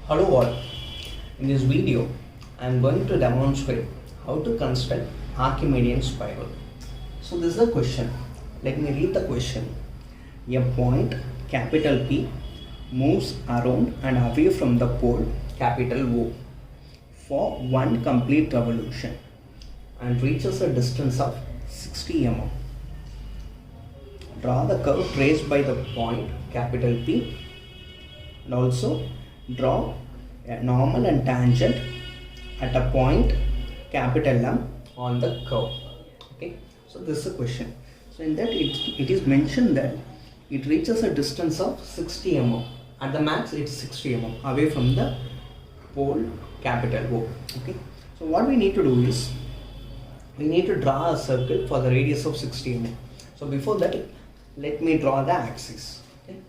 Hello all, in this video I am going to demonstrate how to construct Archimedean spiral. So this is the question. Let me read the question. A point capital P moves around and away from the pole capital O for one complete revolution and reaches a distance of 60 mm. Draw the curve traced by the point capital P and also draw a normal and tangent at a point capital M on the curve. Okay, so this is the question. So in that it is mentioned that it reaches a distance of 60 mm. At the max it's 60 mm away from the pole capital O. Okay, so what we need to do is we need to draw a circle for the radius of 60 mm. So before that, let me draw the axis. Okay.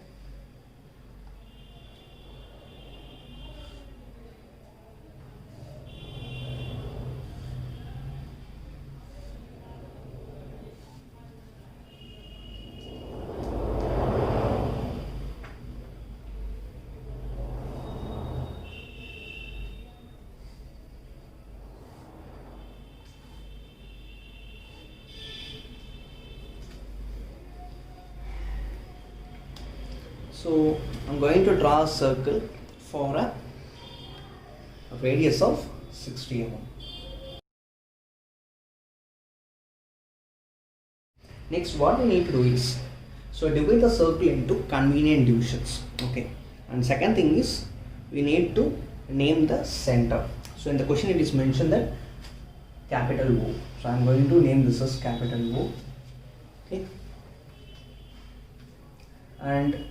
So I'm going to draw a circle for a radius of 60 mm. Next, what we need to do is, so divide the circle into convenient divisions. Okay, and second thing is we need to name the center. So in the question it is mentioned that capital O. So I'm going to name this as capital O. Okay, and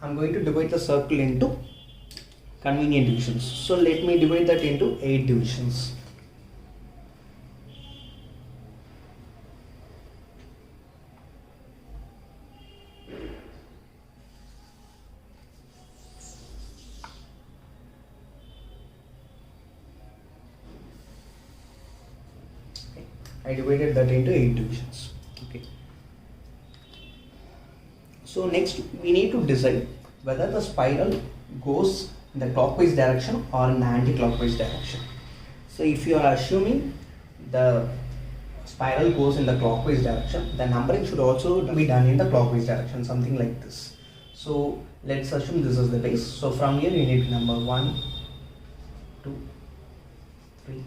I'm going to divide the circle into convenient divisions. So let me divide that into 8 divisions. Okay. I divided that into 8 divisions. Okay. So next we need to decide whether the spiral goes in the clockwise direction or in the anti-clockwise direction. So if you are assuming the spiral goes in the clockwise direction, the numbering should also be done in the clockwise direction, something like this. So let's assume this is the base. So from here you need number 1, 2, 3,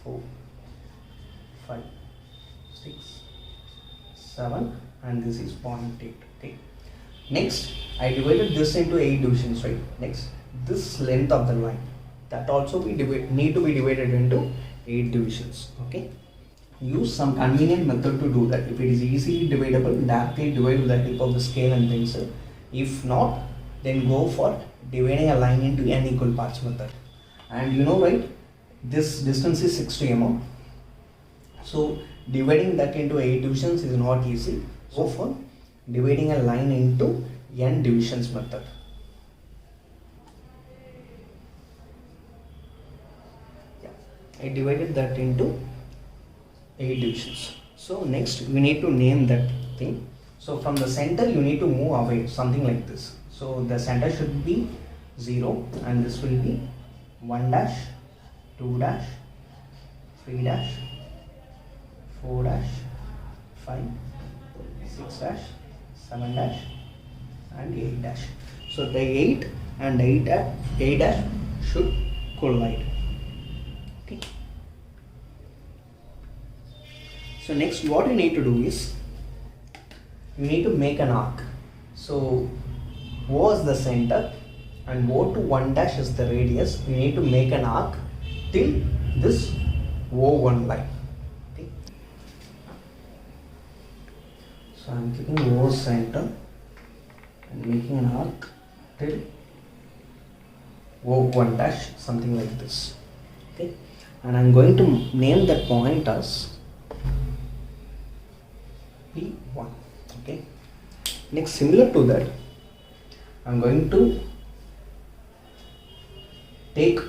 4, 5, 6, 7, and this is 0.8. Okay. Next, I divided this into 8 divisions, right? Next, this length of the line, that also need to be divided into 8 divisions. Okay. Use some convenient method to do that. If it is easily divisible, directly divide with the help of the scale and pencil. If not, then go for dividing a line into n equal parts method. And you know, right, this distance is 60 mm. So dividing that into 8 divisions is not easy. So for dividing a line into n divisions method. Yeah, I divided that into 8 divisions. So next we need to name that thing. So from the center you need to move away, something like this. So the center should be 0 and this will be 1 dash, 2 dash, 3 dash, 4 dash, 5, 6 dash, 7 dash and 8 dash. So the 8 and 8 dash should collide. Okay. So next what you need to do is you need to make an arc. So O is the center and O to 1 dash is the radius. You need to make an arc till this O1 line. So I am keeping O center and making an arc till O1 dash, something like this. Okay, and I am going to name that point as P1. Okay. Next, similar to that, I am going to take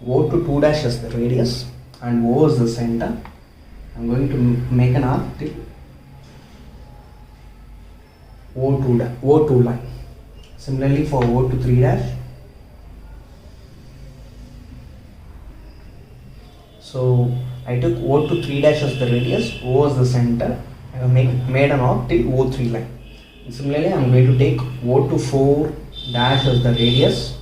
O to 2 dash as the radius and O is the center. I am going to make an arc till O2 line. Similarly for O to 3 dash, So I took O to 3 dash as the radius, O as the center. I have made an arc till O3 line. And similarly, I am going to take O to 4 dash as the radius.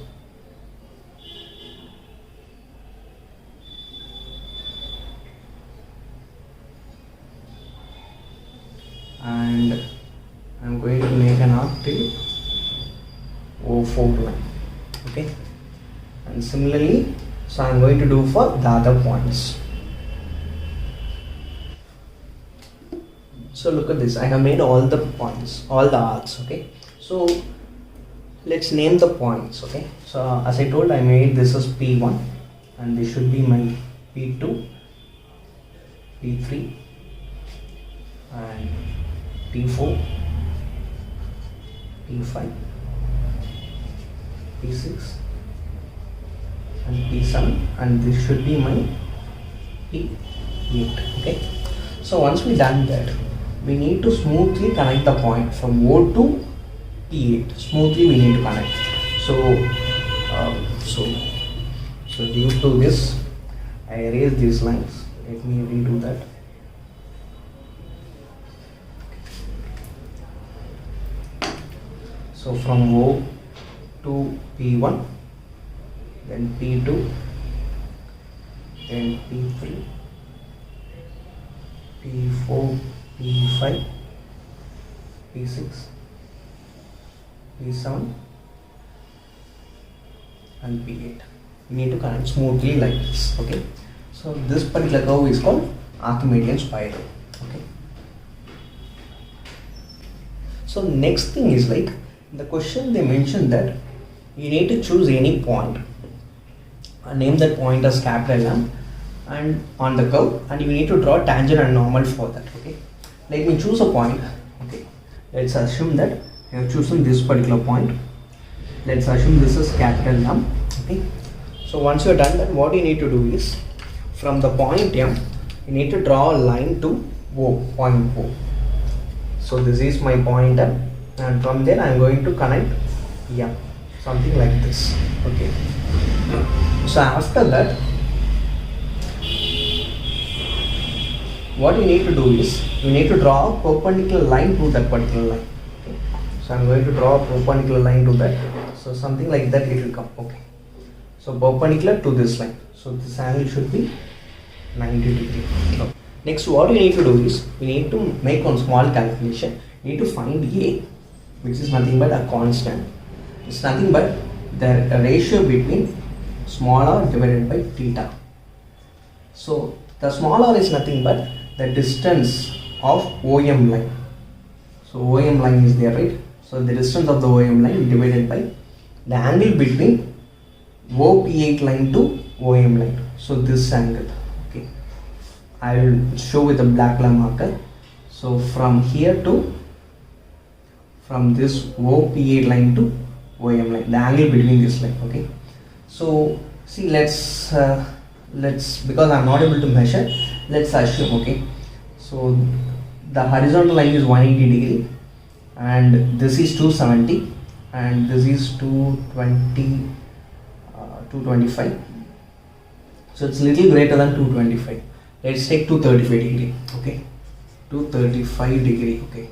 And I am going to make an arc till O4 line. Okay. And similarly, so I am going to do for the other points. So look at this, I have made all the points, all the arcs. Okay, so let's name the points. Okay, so as I told, I made this as P1 and this should be my P2, P3 and P4, P5, P6 and P7, and this should be my P8. Okay, so once we done that, we need to smoothly connect the point from O to P8. Smoothly we need to connect. So due to this, I erase these lines. Let me redo that. So from O to P1, then P2, then P3, P4, P5, P6, P7 and P8. We need to connect smoothly like this. Okay, so this particular curve is called Archimedean spiral. Okay, so next thing is like the question they mentioned that you need to choose any point, name that point as capital M and on the curve, and you need to draw tangent and normal for that. Okay, let me choose a point. Okay, let's assume that I have chosen this particular point. Let's assume this is capital M. Okay, so once you are done that, what you need to do is from the point M, you need to draw a line to O, point O. So this is my point M, and from there I am going to connect M, something like this. Okay, so after that, what you need to do is you need to draw a perpendicular line to that particular line. Okay, so I am going to draw a perpendicular line to that. So something like that it will come. Okay, so perpendicular to this line. So this angle should be 90 degree. Okay. Next, what you need to do is you need to make one small calculation. You need to find A, which is nothing but a constant. It's nothing but the ratio between small r divided by theta. So the small r is nothing but the distance of OM line. So OM line is there, right? So the distance of the OM line divided by the angle between OP8 line to OM line. So this angle. Okay, I will show with a black line marker. So from here to, from this OP8 line to OM line, the angle between this line. Okay, so see, let's because I'm not able to measure, let's assume. Okay, so the horizontal line is 180 degree and this is 270 and this is 220, 225. So it's little greater than 225. Let's take 235 degree. Okay, 235 degree. Okay,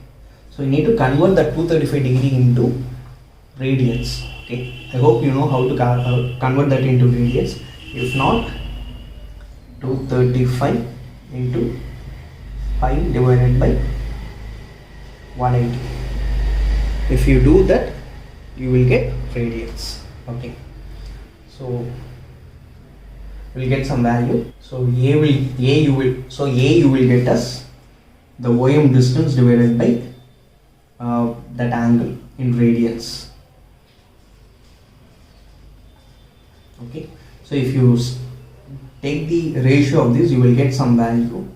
so you need to convert that 235 degree into radians. Okay, I hope you know how to convert that into radians. If not, 235 into pi divided by 180. If you do that, you will get radians. Okay, so we'll get some value. So you will get us the OM distance divided by that angle in radians. Okay, so if you take the ratio of this, you will get some value.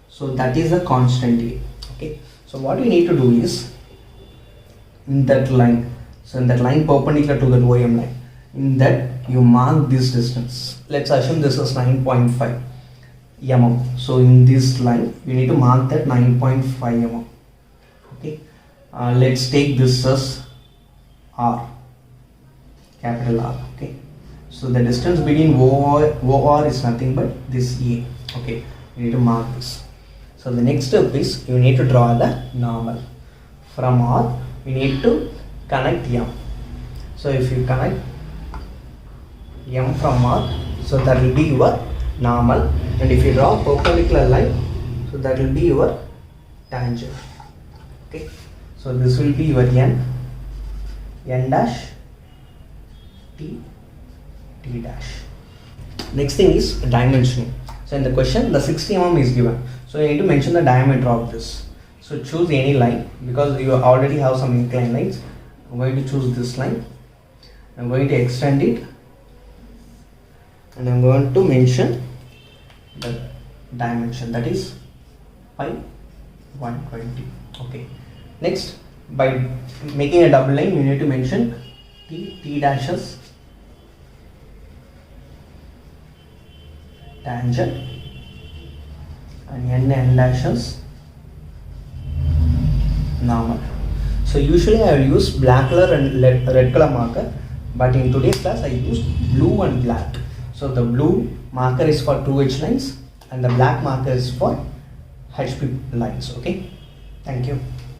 So that is a constant A. Okay, so what you need to do is in that line, so in that line perpendicular to that OM line, in that you mark this distance. Let's assume this is 9.5 mm. So in this line you need to mark that 9.5 mm. Okay, let's take this as R, capital R. Okay, So the distance between OR is nothing but this A. Okay, you need to mark this. So the next step is you need to draw the normal. From R, we need to connect M. So if you connect M from R, so that will be your normal. And if you draw perpendicular line, so that will be your tangent. Okay, so this will be your N dash, T dash. Next thing is dimensioning. So in the question, the 60 mm is given. So you need to mention the diameter of this. So choose any line because you already have some inclined lines. I'm going to choose this line. I'm going to extend it, and I'm going to mention the dimension, that is pi 120. Okay. Next, by making a double line, you need to mention T dashes, tangent, and N dashes, normal. So usually I will use black color and red color marker, but in today's class I used blue and black. So the blue marker is for 2H lines and the black marker is for HP lines. Okay, thank you.